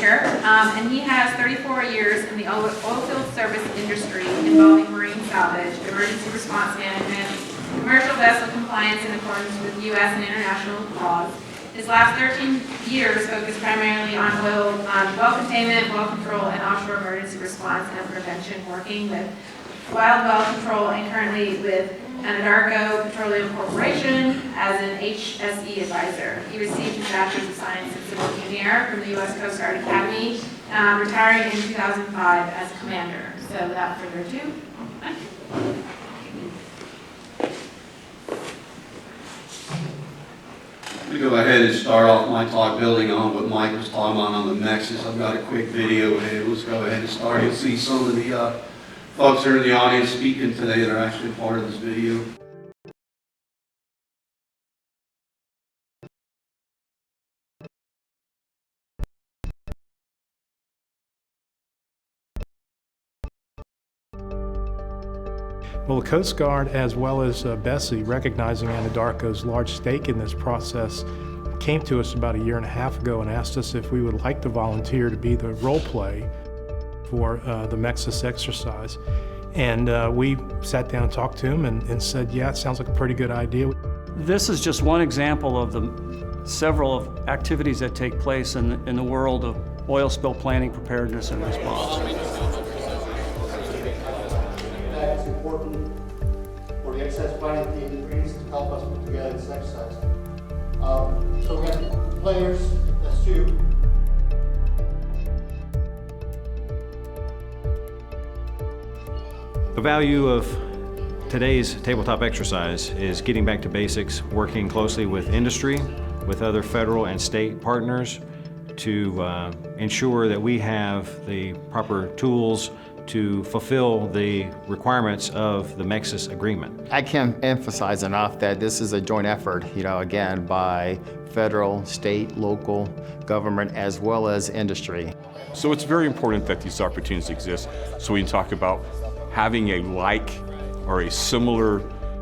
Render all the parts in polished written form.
here, and he has 34 years in the oilfield service industry involving marine salvage, emergency response management, commercial vessel compliance in accordance with U.S. and international laws. His last 13 years focused primarily on well containment, well control, and offshore emergency response and prevention, working with wild well control and currently with Anadarko Petroleum Corporation as an HSE advisor. He received his Bachelor's of Science in Civil Engineer from the U.S. Coast Guard Academy, retiring in 2005 as commander. So without further ado, Mike. I'm going to go ahead and start off my talk building on what Mike was talking about on the Nexus. I've got a quick video here. Let's go ahead and start. You'll see some of the folks that are in the audience speaking today that are actually part of this video. Well, the Coast Guard, as well as Bessie, recognizing Anadarko's large stake in this process, came to us about a year and a half ago and asked us if we would like to volunteer to be the role play for the Nexus exercise. And we sat down and talked to him and said, yeah, it sounds like a pretty good idea. This is just one example of the several of activities that take place in the world of oil spill planning, preparedness, and response. It's important for the exercise planning team in Greece to help us put together this exercise. So we have players, that's two. The value of today's tabletop exercise is getting back to basics, working closely with industry, with other federal and state partners to ensure that we have the proper tools to fulfill the requirements of the Nexus agreement. I can't emphasize enough that this is a joint effort, again, by federal, state, local government, as well as industry. So it's very important that these opportunities exist so we can talk about having a like or a similar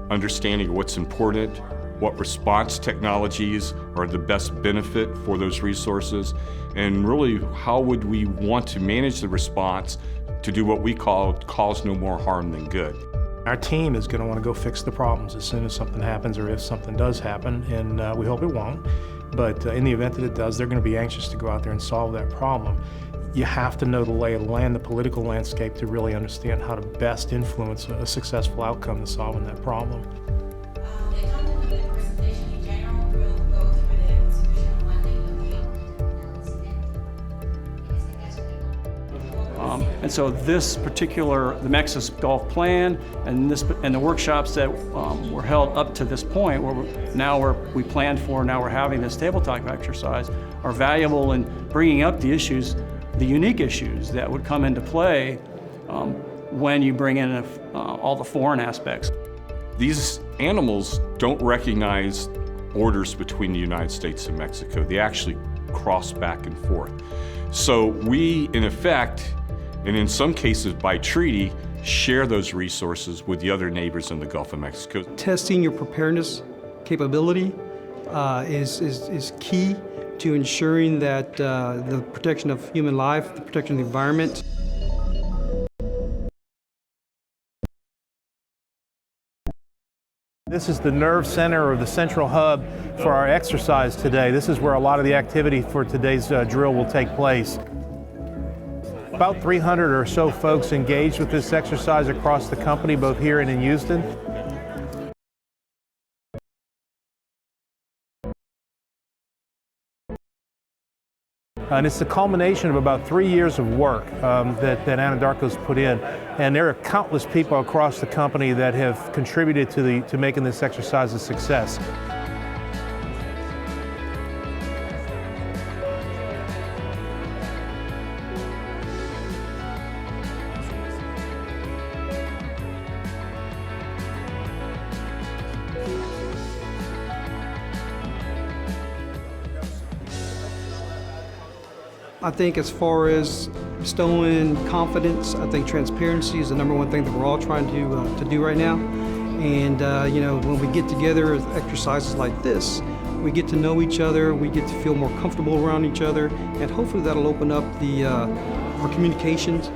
understanding of what's important, what response technologies are the best benefit for those resources, and really how would we want to manage the response to do what we call cause no more harm than good. Our team is going to want to go fix the problems as soon as something happens or if something does happen, and we hope it won't. But in the event that it does, they're going to be anxious to go out there and solve that problem. You have to know the lay of the land, the political landscape, to really understand how to best influence a successful outcome to solving that problem. The content of the presentation in general will go through the constitutional lending of the And so this particular, the Nexus Golf Plan and the workshops that were held up to this point, where we planned for, now we're having this tabletop exercise, are valuable in bringing up the issues, the unique issues that would come into play when you bring in all the foreign aspects. These animals don't recognize borders between the United States and Mexico. They actually cross back and forth. So we, in effect, and in some cases by treaty, share those resources with the other neighbors in the Gulf of Mexico. Testing your preparedness capability is key to ensuring that the protection of human life, the protection of the environment. This is the nerve center or the central hub for our exercise today. This is where a lot of the activity for today's drill will take place. About 300 or so folks engaged with this exercise across the company, both here and in Houston. And it's the culmination of about 3 years of work that Anadarko's put in. And there are countless people across the company that have contributed to making this exercise a success. I think as far as bestowing confidence, I think transparency is the number one thing that we're all trying to do right now. And when we get together with exercises like this, we get to know each other, we get to feel more comfortable around each other, and hopefully that'll open up our communications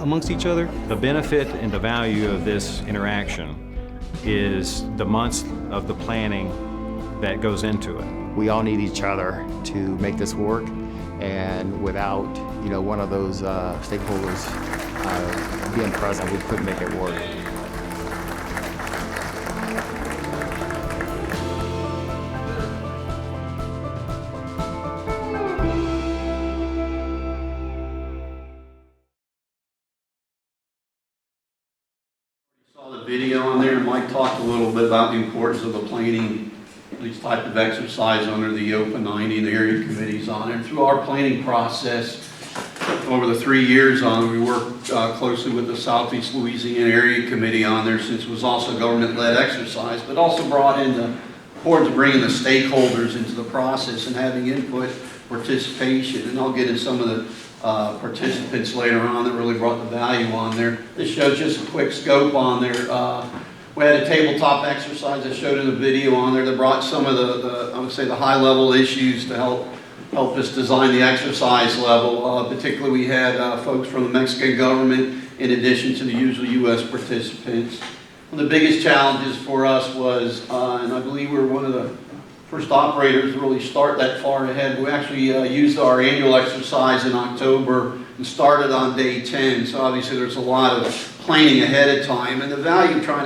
amongst each other. The benefit and the value of this interaction is the months of the planning that goes into it. We all need each other to make this work, and without one of those stakeholders being present, we couldn't make it work. Saw the video on there, and Mike talked a little bit about the importance of the planning, these type of exercise under the Open 90 and the area committees on it. And through our planning process, over the 3 years on, we worked closely with the Southeast Louisiana Area Committee on there, since it was also government-led exercise, but also brought in the importance of bringing the stakeholders into the process and having input, participation, and I'll get into some of the participants later on that really brought the value on there. This shows just a quick scope on there. We had a tabletop exercise I showed in the video on there that brought some of the I would say, the high-level issues to help us design the exercise level. Particularly, we had folks from the Mexican government in addition to the usual U.S. participants. One of the biggest challenges for us was, and I believe we were one of the first operators to really start that far ahead. We actually used our annual exercise in October and started on day 10. So obviously there's a lot of planning ahead of time, and the value of trying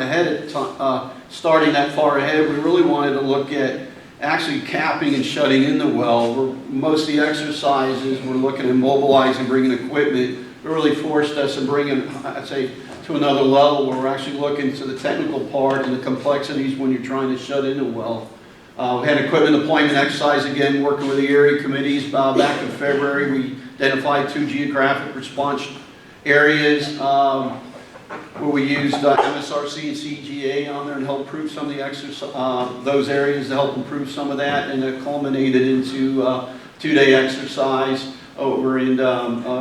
starting that far ahead, we really wanted to look at actually capping and shutting in the well. Most of the exercises we're looking at mobilizing, bringing equipment. It really forced us to bring it, I'd say, to another level where we're actually looking to the technical part and the complexities when you're trying to shut in a well. We had equipment deployment exercise again, working with the area committees. Back in February, we identified 2 geographic response areas where we used MSRC and CGA on there and help improve some of the those areas to help improve some of that, and it culminated into a 2-day exercise over in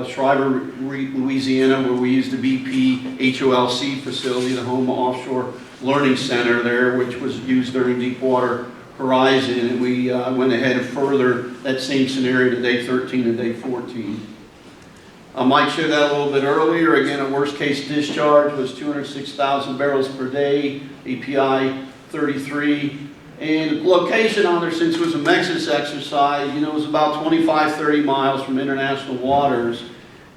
Shriver, Louisiana, where we used the BP HOLC facility, the Home Offshore Learning Center there, which was used during Deepwater Horizon, and we went ahead and furthered that same scenario to day 13 and day 14. Mike showed that a little bit earlier. Again, a worst case discharge was 206,000 barrels per day, API 33. And location on there, since it was a Mexis exercise, it was about 25, 30 miles from international waters.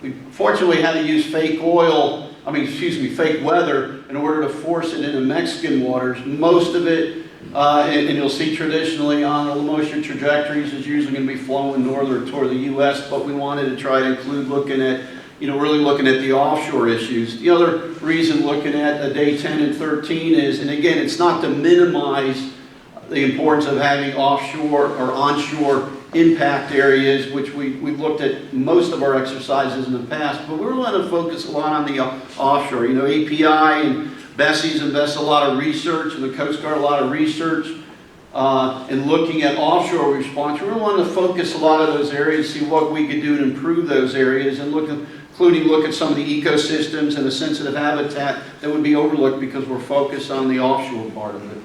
We fortunately had to use fake weather in order to force it into Mexican waters. Most of it, and you'll see traditionally on the moisture trajectories, is usually going to be flowing northern toward the U.S., but we wanted to try to include looking at, really looking at the offshore issues. The other reason looking at day 10 and 13 is, and again, it's not to minimize the importance of having offshore or onshore impact areas, which we've looked at most of our exercises in the past, but we're going to focus a lot on the offshore. API and Bessie's invest a lot of research, and the Coast Guard a lot of research in looking at offshore response. We really wanted to focus a lot of those areas, see what we could do to improve those areas, and look at some of the ecosystems and the sensitive habitat that would be overlooked because we're focused on the offshore part of it.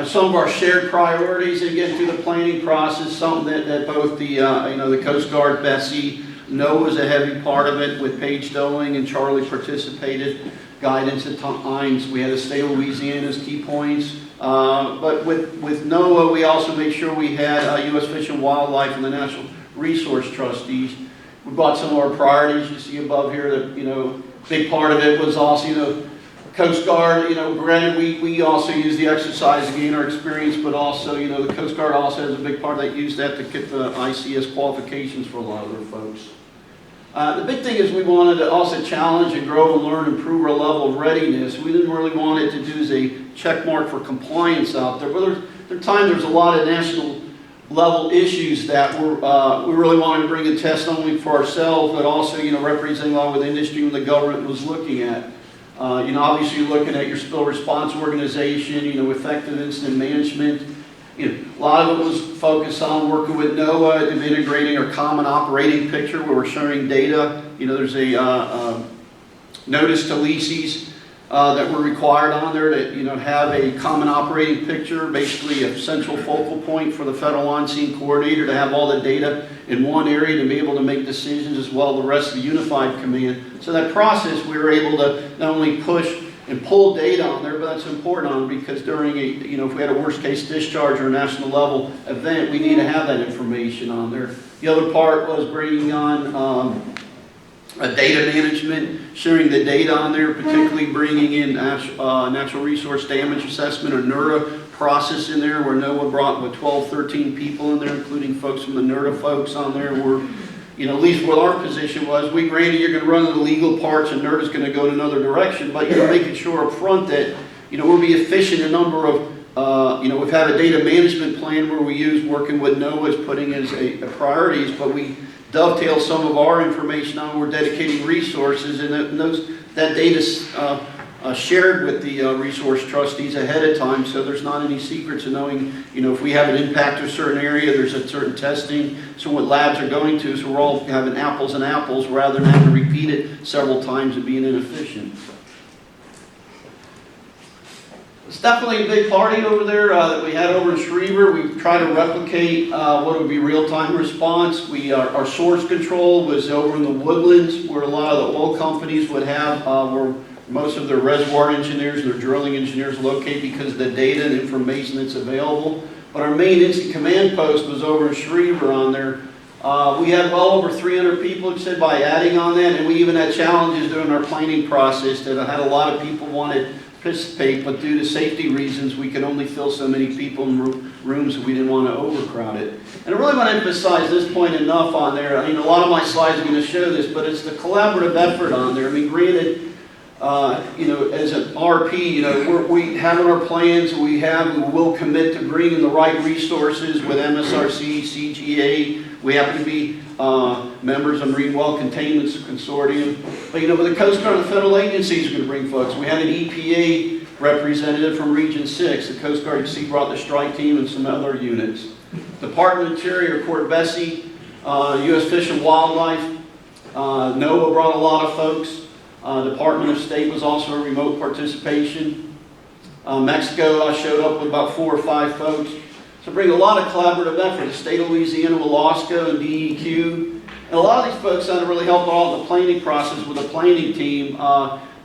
Some of our shared priorities, again, through the planning process, something that both the Coast Guard, Bessie, NOAA was a heavy part of it, with Paige Doling and Charlie participated. Guidance at times. We had the state of Louisiana's key points. But with NOAA, we also made sure we had U.S. Fish and Wildlife and the National Resource Trustees. We brought some of our priorities. You see above here that, big part of it was also, Coast Guard, granted we also use the exercise to gain our experience, but also, the Coast Guard also has a big part that used that to get the ICS qualifications for a lot of their folks. The big thing is we wanted to also challenge and grow and learn, improve our level of readiness. We didn't really want it to do as a check mark for compliance out there, but there's a lot of national level issues that we really wanted to bring a test only for ourselves, but also, representing a lot of the industry and the government was looking at. Obviously looking at your spill response organization, effective incident management. A lot of it was focused on working with NOAA and integrating our common operating picture where we're sharing data. There's a notice to leases that were required on there to, have a common operating picture, basically a central focal point for the federal on-scene coordinator to have all the data in one area to be able to make decisions as well as the rest of the unified command. So that process, we were able to not only push and pull data on there, but that's important on because during if we had a worst case discharge or a national level event, we need to have that information on there. The other part was bringing on data management, sharing the data on there, particularly bringing in natural resource damage assessment or NERDA process in there where NOAA brought 12, 13 people in there, including folks from the NERDA folks on there were, at least what our position was, granted you're going to run the legal parts and NERDA's going to go in another direction, but making sure up front that, we'll be efficient in a number of, we've had a data management plan where we use working with NOAA as putting as a priorities, but we dovetail some of our information on, we're dedicating resources, and that data's shared with the resource trustees ahead of time, so there's not any secrets of knowing, if we have an impact to a certain area, there's a certain testing, so what labs are going to, so we're all having apples and apples rather than having to repeat it several times and being inefficient. It's definitely a big party over there that we had over in Schriever. We try to replicate what would be real-time response. Our source control was over in the Woodlands where a lot of the oil companies would have where most of their reservoir engineers and their drilling engineers locate because of the data and information that's available. But our main instant command post was over in Schriever on there. We had well over 300 people, it said, by adding on that, and we even had challenges during our planning process that I had a lot of people wanted participate, but due to safety reasons, we could only fill so many people in rooms and we didn't want to overcrowd it. And I really want to emphasize this point enough on there. I mean, a lot of my slides are going to show this, but it's the collaborative effort on there. I mean, granted, as an RP, we have in our plans, we will commit to bringing the right resources with MSRC, CGA. We happen to be members of Marine Well Containment consortium. But the Coast Guard and the federal agencies are going to bring folks. We had an EPA representative from Region 6. The Coast Guard brought the strike team and some other units. Department of Interior, Port Bessie, U.S. Fish and Wildlife. NOAA brought a lot of folks. Department of State was also a remote participation. Mexico showed up with about 4 or 5 folks. So bring a lot of collaborative effort. The state of Louisiana, Wilosco, and DEQ. And a lot of these folks that really helped out in the planning process with the planning team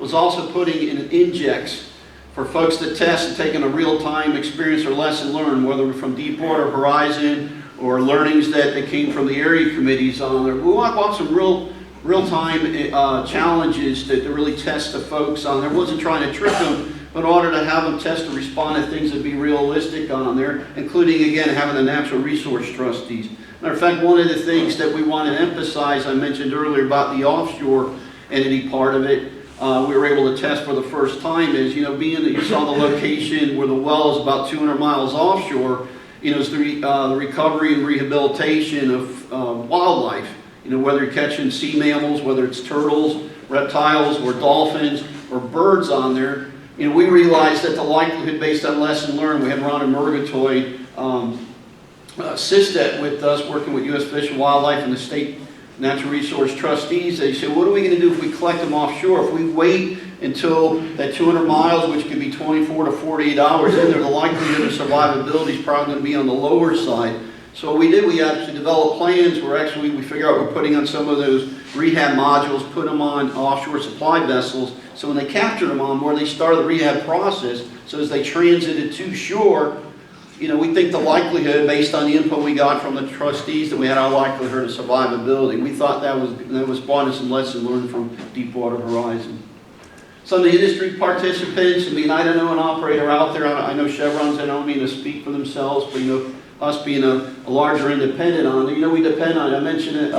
was also putting in an index for folks to test and taking a real-time experience or lesson learned, whether from Deepwater Horizon or learnings that came from the area committees on there. We want some real-time challenges to really test the folks on there. I wasn't trying to trick them, but in order to have them test and respond to things that be realistic on there, including, again, having the natural resource trustees. Matter of fact, one of the things that we want to emphasize, I mentioned earlier about the offshore entity part of it, we were able to test for the first time is, being that you saw the location where the well is about 200 miles offshore, is the recovery and rehabilitation of wildlife. Whether you're catching sea mammals, whether it's turtles, reptiles, or dolphins, or birds on there, we realized that the likelihood based on lesson learned, we had Ron and Murgatoy assist that with us, working with U.S. Fish and Wildlife and the state natural resource trustees. They said, what are we going to do if we collect them offshore? If we wait until that 200 miles, which could be 24 to 48 hours in there, the likelihood of survivability is probably going to be on the lower side. So what we did, we actually developed plans where we figure out we're putting on some of those rehab modules, put them on offshore supply vessels, so when they captured them on board, they started the rehab process, so as they transited to shore, we think the likelihood, based on the input we got from the trustees, that we had our likelihood of survivability. We thought that was brought in some lesson learned from Deepwater Horizon. Some of the industry participants, I don't know an operator out there, I know Chevron's, I don't mean to speak for themselves, but us being a larger independent on it, we depend on it. I mentioned it,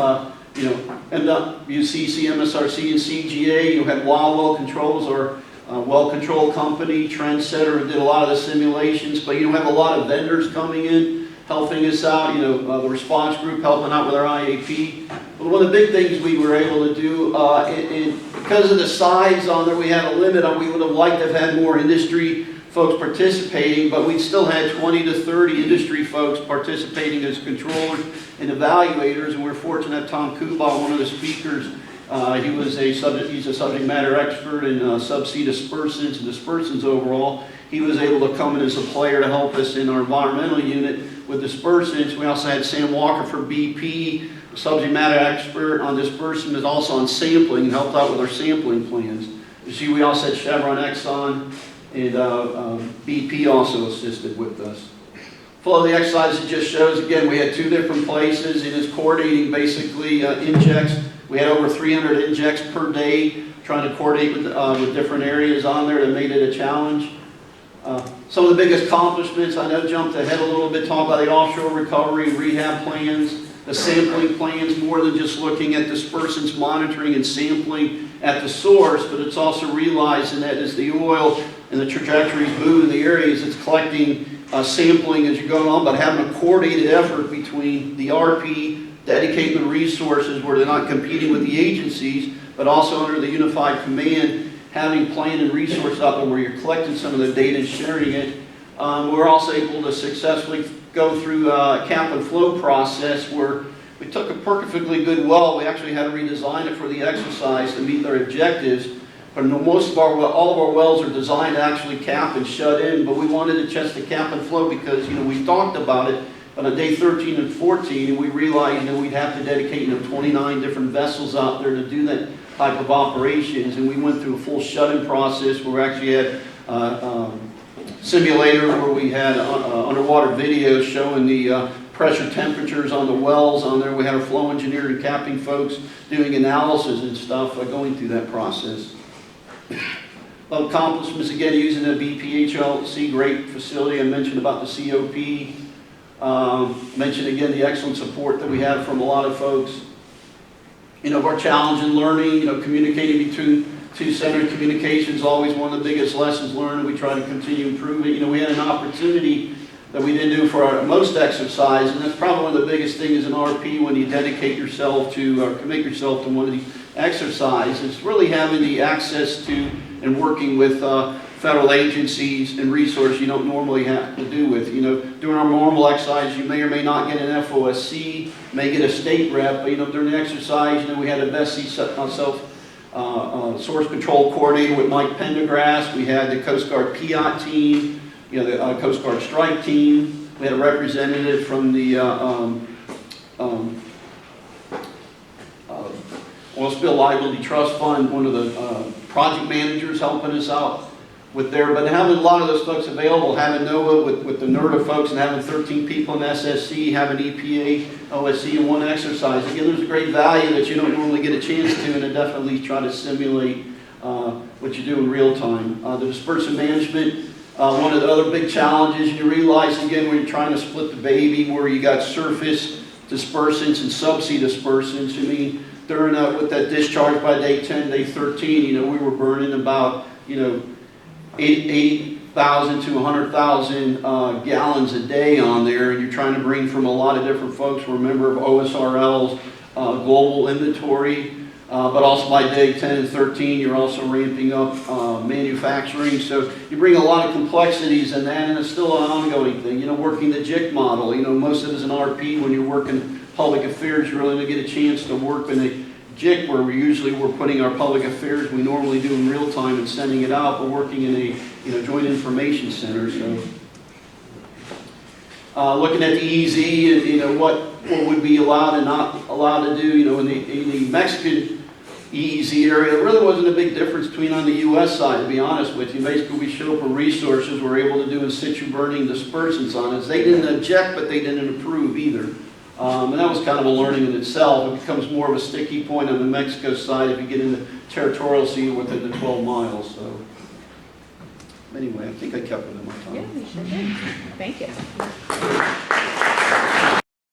MWCC, MSRC, and CGA. You had Wild Well Controls, or well control company, Trendsetter, who did a lot of the simulations, but we have a lot of vendors coming in, helping us out, the response group helping out with our IAP. But one of the big things we were able to do, because of the size on there, we had a limit on, we would have liked to have had more industry folks participating, but we still had 20 to 30 industry folks participating as controllers and evaluators, and we're fortunate to have Tom Kuba, one of the speakers He's a subject matter expert in subsea dispersants and dispersants overall. He was able to come in as a player to help us in our environmental unit with dispersants. We also had Sam Walker for BP, a subject matter expert on dispersant, but also on sampling, and helped out with our sampling plans. You see, we also had Chevron, Exxon, and BP also assisted with us. Flow of the exercise, it just shows, again, we had 2 different places. It is coordinating basically injects. We had over 300 injects per day, trying to coordinate with different areas on there that made it a challenge. Some of the biggest accomplishments, I know jumped ahead a little bit, talk about the offshore recovery and rehab plans, the sampling plans, more than just looking at dispersants monitoring and sampling at the source, but it's also realizing that as the oil and the trajectories move in the areas, it's collecting sampling as you're going on, but having a coordinated effort between the RP, dedicating the resources where they're not competing with the agencies, but also under the unified command, having plan and resource out there where you're collecting some of the data and sharing it. We're also able to successfully go through a cap and flow process where we took a perfectly good well. We actually had to redesign it for the exercise to meet their objectives. But all of our wells are designed to actually cap and shut in, but we wanted to test the cap and flow because, we talked about it, but on day 13 and 14, we realized, we'd have to dedicate, 29 different vessels out there to do that type of operations, and we went through a full shut-in process where we actually had simulators where we had underwater videos showing the pressure temperatures on the wells on there. We had our flow engineer and capping folks doing analysis and stuff going through that process. Accomplishments, again, using the BPHLC, great facility. I mentioned about the COP. Mentioned again the excellent support that we had from a lot of folks. Our challenge in learning, communicating between 2 centered communications is always one of the biggest lessons learned. We try to continue improving. We had an opportunity that we didn't do for our most exercise, and that's probably one of the biggest things in RP when you dedicate yourself to or commit yourself to one of these exercises. It's really having the access to and working with federal agencies and resources you don't normally have to do with. During our normal exercise, you may or may not get an FOSC, may get a state rep, but during the exercise, we had a BESI source control coordinator with Mike Pendergrass. We had the Coast Guard PIAT team, the Coast Guard strike team. We had a representative from the Oil Spill Liability Trust Fund, one of the project managers helping us out with there. But having a lot of those folks available, having NOAA with the NERDA folks and having 13 people in SSC, having EPA, OSC in one exercise, again, there's a great value that you don't normally get a chance to, and to definitely try to simulate what you do in real time. The dispersant management, one of the other big challenges, you realize again when you're trying to split the baby where you got surface dispersants and subsea dispersants. During with that discharge by day 10, day 13, we were burning about 80,000 to 100,000 gallons a day on there, and you're trying to bring from a lot of different folks. We're a member of OSRL's global inventory, but also by day 10 and 13, you're also ramping up manufacturing. So you bring a lot of complexities in that, and it's still an ongoing thing. Working the JIC model. Most of it is an RP. When you're working public affairs, you really don't get a chance to work in a JIC where we're putting our public affairs we normally do in real time and sending it out, but working in a joint information center. So looking at the EEZ and what would be allowed and not allowed to do, in the Mexican EEZ area, there really wasn't a big difference between on the U.S. side, to be honest with you. Basically, we showed up with resources we're able to do in situ burning dispersants on us. They didn't object, but they didn't approve either. And that was kind of a learning in itself. It becomes more of a sticky point on the Mexico side if you get into territorial sea within the 12 miles. So anyway, I think I kept within my time. Yeah, you sure did. Thank you.